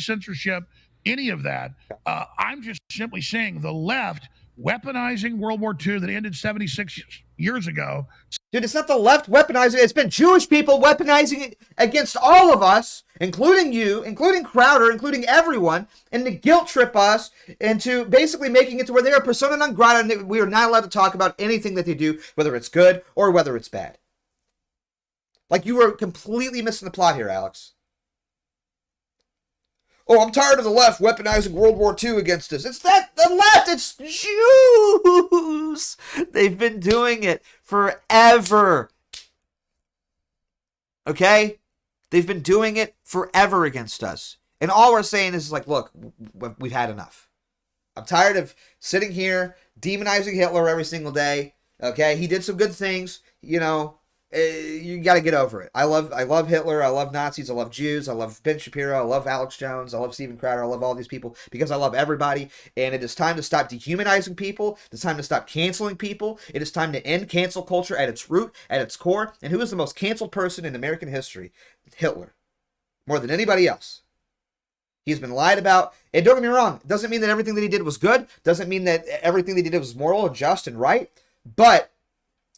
censorship, any of that. I'm just simply saying the left weaponizing World War II that ended 76 years ago. Dude, it's not the left weaponizing it. It's been Jewish people weaponizing it against all of us, including you, including Crowder, including everyone, and to guilt trip us into basically making it to where they are persona non grata and we are not allowed to talk about anything that they do, whether it's good or whether it's bad. Like, you were completely missing the plot here, Alex. Oh, I'm tired of the left weaponizing World War II against us. It's that the left. It's Jews. They've been doing it forever. Okay? They've been doing it forever against us. And all we're saying is like, look, we've had enough. I'm tired of sitting here demonizing Hitler every single day. Okay? He did some good things, you know. You got to get over it. I love Hitler. I love Nazis. I love Jews. I love Ben Shapiro. I love Alex Jones. I love Steven Crowder. I love all these people because I love everybody. And it is time to stop dehumanizing people. It's time to stop canceling people. It is time to end cancel culture at its root, at its core. And who is the most canceled person in American history? Hitler. More than anybody else. He's been lied about. And don't get me wrong. It doesn't mean that everything that he did was good. Doesn't mean that everything that he did was moral and just and right. But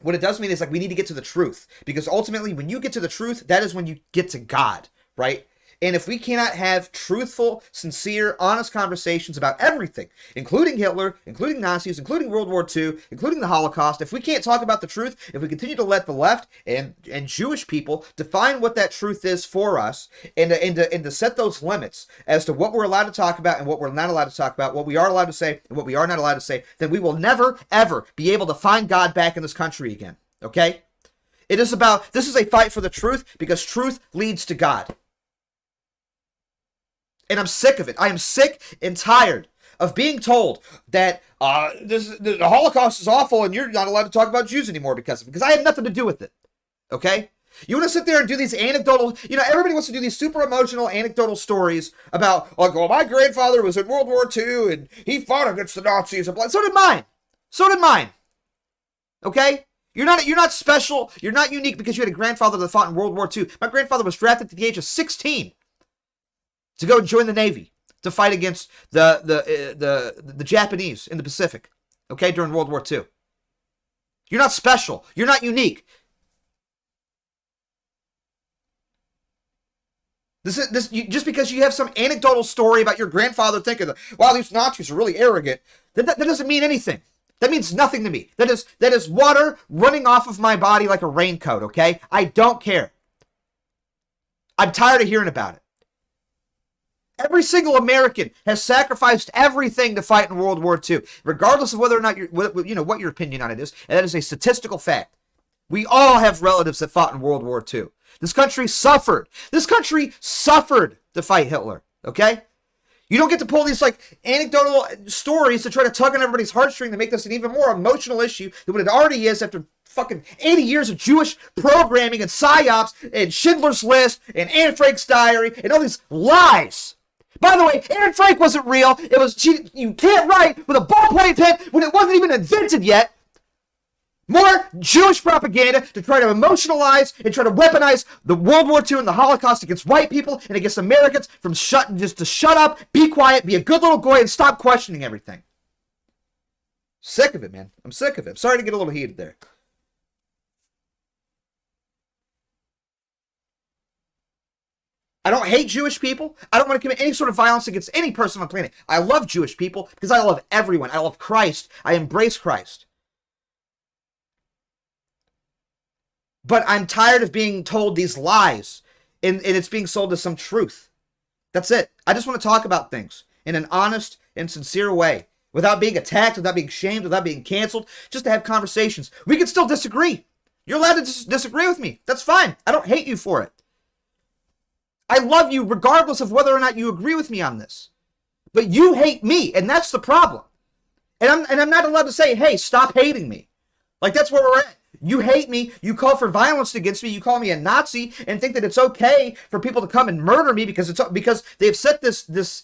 what it does mean is, like, we need to get to the truth. Because ultimately, when you get to the truth, that is when you get to God, right? And if we cannot have truthful, sincere, honest conversations about everything, including Hitler, including Nazis, including World War II, including the Holocaust, if we can't talk about the truth, if we continue to let the left and Jewish people define what that truth is for us, and to set those limits as to what we're allowed to talk about and what we're not allowed to talk about, what we are allowed to say and what we are not allowed to say, then we will never, ever be able to find God back in this country again, okay? This is a fight for the truth, because truth leads to God. And I'm sick of it. I am sick and tired of being told that the Holocaust is awful and you're not allowed to talk about Jews anymore because I had nothing to do with it. Okay? You want to sit there and do these anecdotal, everybody wants to do these super emotional anecdotal stories about, like, well, my grandfather was in World War II and he fought against the Nazis. So did mine. So did mine. Okay? You're not special. You're not unique because you had a grandfather that fought in World War II. My grandfather was drafted at the age of 16. To go and join the Navy to fight against the Japanese in the Pacific, okay, during World War II. You're not special. You're not unique. Just because you have some anecdotal story about your grandfather thinking, wow, these Nazis are really arrogant, that doesn't mean anything. That means nothing to me. That is water running off of my body like a raincoat, okay? I don't care. I'm tired of hearing about it. Every single American has sacrificed everything to fight in World War II, regardless of whether or not what your opinion on it is. And that is a statistical fact. We all have relatives that fought in World War II. This country suffered. This country suffered to fight Hitler. Okay? You don't get to pull these like anecdotal stories to try to tug on everybody's heartstring to make this an even more emotional issue than what it already is after fucking 80 years of Jewish programming and psyops and Schindler's List and Anne Frank's diary and all these lies. By the way, Anne Frank wasn't real. You can't write with a ballpoint pen when it wasn't even invented yet. More Jewish propaganda to try to emotionalize and try to weaponize the World War II and the Holocaust against white people and against Americans from just to shut up, be quiet, be a good little boy, and stop questioning everything. Sick of it, man. I'm sick of it. I'm sorry to get a little heated there. I don't hate Jewish people. I don't want to commit any sort of violence against any person on the planet. I love Jewish people because I love everyone. I love Christ. I embrace Christ. But I'm tired of being told these lies and it's being sold as some truth. That's it. I just want to talk about things in an honest and sincere way without being attacked, without being shamed, without being canceled, just to have conversations. We can still disagree. You're allowed to disagree with me. That's fine. I don't hate you for it. I love you regardless of whether or not you agree with me on this. But you hate me, and that's the problem. And I'm not allowed to say, hey, stop hating me. Like, that's where we're at. You hate me, you call for violence against me, you call me a Nazi, and think that it's okay for people to come and murder me because they've set this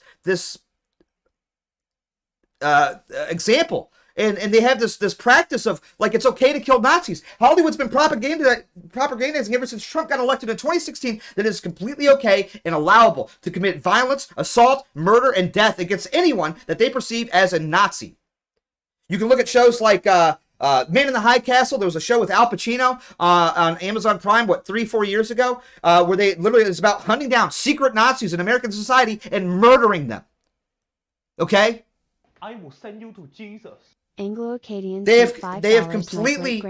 example and they have this practice of like it's okay to kill Nazis. Hollywood's been propagandizing ever since Trump got elected in 2016 that it's completely okay and allowable to commit violence, assault, murder, and death against anyone that they perceive as a Nazi. You can look at shows like Man in the High Castle. There was a show with Al Pacino on Amazon Prime, 3-4 years ago, where they literally, it was about hunting down secret Nazis in American society and murdering them. Okay? I will send you to Jesus. Anglo-Acadians they have completely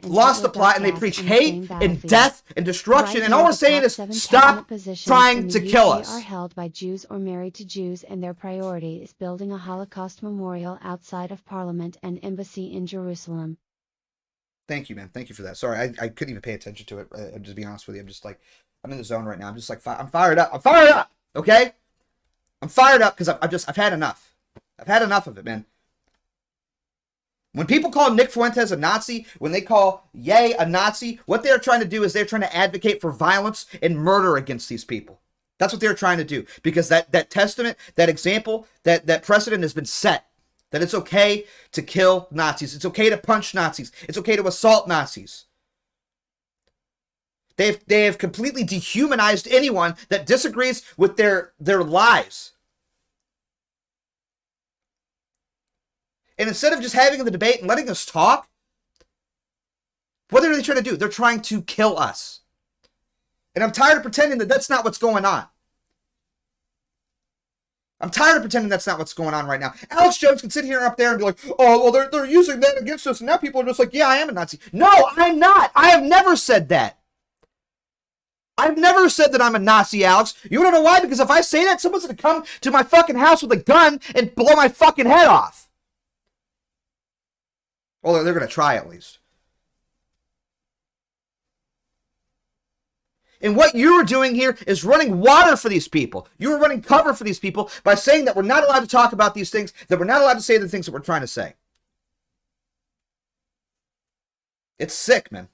lost the plot, and they preach hate and death and destruction, and all we're saying is stop trying to kill us. Are held by Jews or married to Jews, and their priority is building a Holocaust memorial outside of Parliament and Embassy in Jerusalem. Thank you, man. Thank you for that. Sorry, I couldn't even pay attention to it. To be honest with you, I'm just like, I'm in the zone right now. I'm just like, I'm fired up. I'm fired up. Okay, I'm fired up because I've had enough. I've had enough of it, man. When people call Nick Fuentes a Nazi, when they call Ye a Nazi, what they're trying to do is they're trying to advocate for violence and murder against these people. That's what they're trying to do, because that testament, that example, that precedent has been set, that it's okay to kill Nazis. It's okay to punch Nazis. It's okay to assault Nazis. They have completely dehumanized anyone that disagrees with their lies. And instead of just having the debate and letting us talk, what are they trying to do? They're trying to kill us. And I'm tired of pretending that that's not what's going on. I'm tired of pretending that's not what's going on right now. Alex Jones can sit here up there and be like, oh, well, they're using that against us. And now people are just like, yeah, I am a Nazi. No, I'm not. I have never said that. I've never said that I'm a Nazi, Alex. You want to know why? Because if I say that, someone's going to come to my fucking house with a gun and blow my fucking head off. Well, they're going to try at least. And what you are doing here is running water for these people. You are running cover for these people by saying that we're not allowed to talk about these things, that we're not allowed to say the things that we're trying to say. It's sick, man.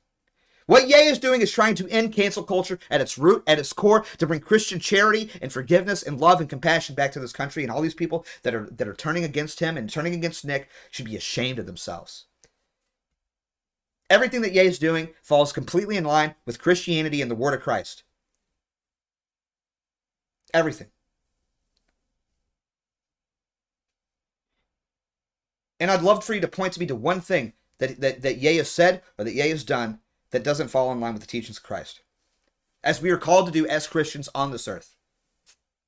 What Ye is doing is trying to end cancel culture at its root, at its core, to bring Christian charity and forgiveness and love and compassion back to this country. And all these people that are turning against him and turning against Nick should be ashamed of themselves. Everything that Ye is doing falls completely in line with Christianity and the Word of Christ. Everything. And I'd love for you to point to me to one thing that Ye has said or that Ye has done that doesn't fall in line with the teachings of Christ, as we are called to do as Christians on this earth.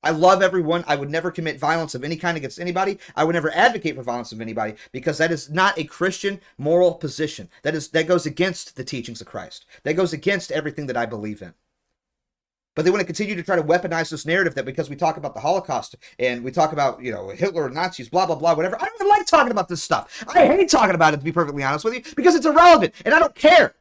I love everyone. I would never commit violence of any kind against anybody. I would never advocate for violence of anybody, because that is not a Christian moral position. That goes against the teachings of Christ. That goes against everything that I believe in. But they want to continue to try to weaponize this narrative that because we talk about the Holocaust and we talk about, Hitler and Nazis, blah, blah, blah, whatever. I don't even like talking about this stuff. I hate talking about it, to be perfectly honest with you, because it's irrelevant and I don't care.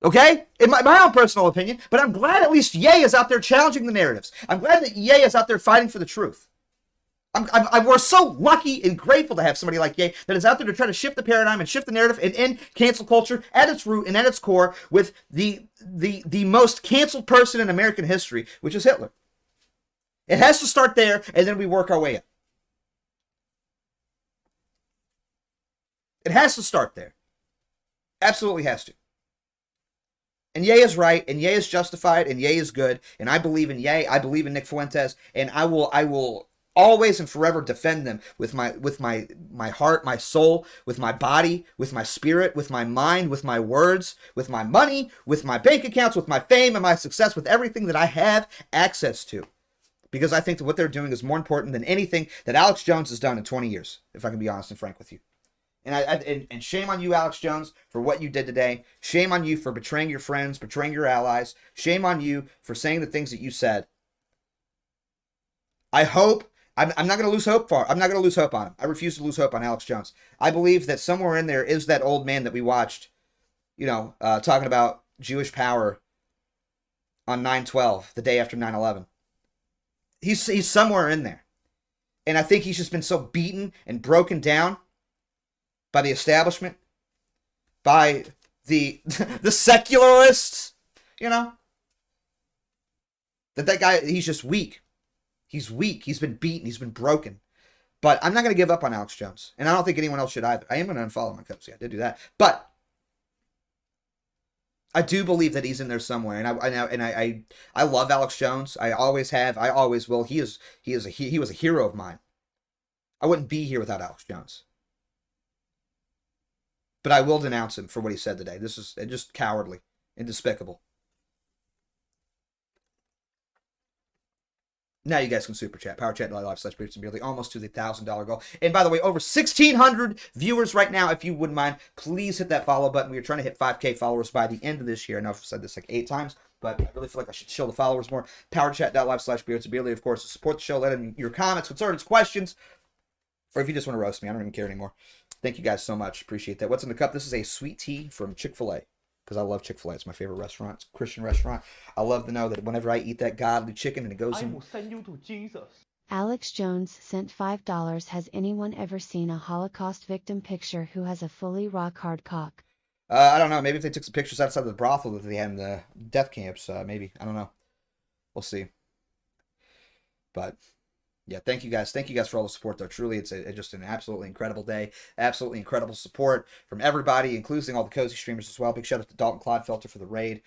Okay? In my own personal opinion, but I'm glad at least Ye is out there challenging the narratives. I'm glad that Ye is out there fighting for the truth. We're so lucky and grateful to have somebody like Ye that is out there to try to shift the paradigm and shift the narrative and end cancel culture at its root and at its core with the most canceled person in American history, which is Hitler. It has to start there, and then we work our way up. It has to start there. Absolutely has to. And Ye is right, and Ye is justified, and Ye is good, and I believe in Ye. I believe in Nick Fuentes, and I will always and forever defend them with my heart, my soul, with my body, with my spirit, with my mind, with my words, with my money, with my bank accounts, with my fame and my success, with everything that I have access to. Because I think that what they're doing is more important than anything that Alex Jones has done in 20 years, if I can be honest and frank with you. And shame on you, Alex Jones, for what you did today. Shame on you for betraying your friends, betraying your allies. Shame on you for saying the things that you said. I hope, I'm not going to lose hope for him. I'm not going to lose hope on him. I refuse to lose hope on Alex Jones. I believe that somewhere in there is that old man that we watched, talking about Jewish power on 9/12, the day after 9/11. He's somewhere in there. And I think he's just been so beaten and broken down by the establishment, by the secularists, that guy, he's just weak. He's weak. He's been beaten. He's been broken. But I'm not going to give up on Alex Jones. And I don't think anyone else should either. I am going to unfollow my cozy. I did do that. But I do believe that he's in there somewhere. And I love Alex Jones. I always have. I always will. He was a hero of mine. I wouldn't be here without Alex Jones. But I will denounce him for what he said today. This is just cowardly and despicable. Now you guys can super chat. PowerChat.live/Beardson almost to the $1,000 goal. And by the way, over 1,600 viewers right now. If you wouldn't mind, please hit that follow button. We are trying to hit 5K followers by the end of this year. I know I've said this like 8 times, but I really feel like I should show the followers more. PowerChat.live/Beardson, of course, to support the show. Let in your comments, concerns, questions, or if you just want to roast me, I don't even care anymore. Thank you guys so much. Appreciate that. What's in the cup? This is a sweet tea from Chick-fil-A. Because I love Chick-fil-A. It's my favorite restaurant. It's a Christian restaurant. I love to know that whenever I eat that godly chicken and it goes I in... will send you to Jesus. Alex Jones sent $5. Has anyone ever seen a Holocaust victim picture who has a fully rock-hard cock? I don't know. Maybe if they took some pictures outside the brothel that they had in the death camps. Maybe. I don't know. We'll see. But... yeah, thank you guys. Thank you guys for all the support, though. Truly, it's just an absolutely incredible day. Absolutely incredible support from everybody, including all the cozy streamers as well. Big shout out to Dalton Clodfelter for the raid.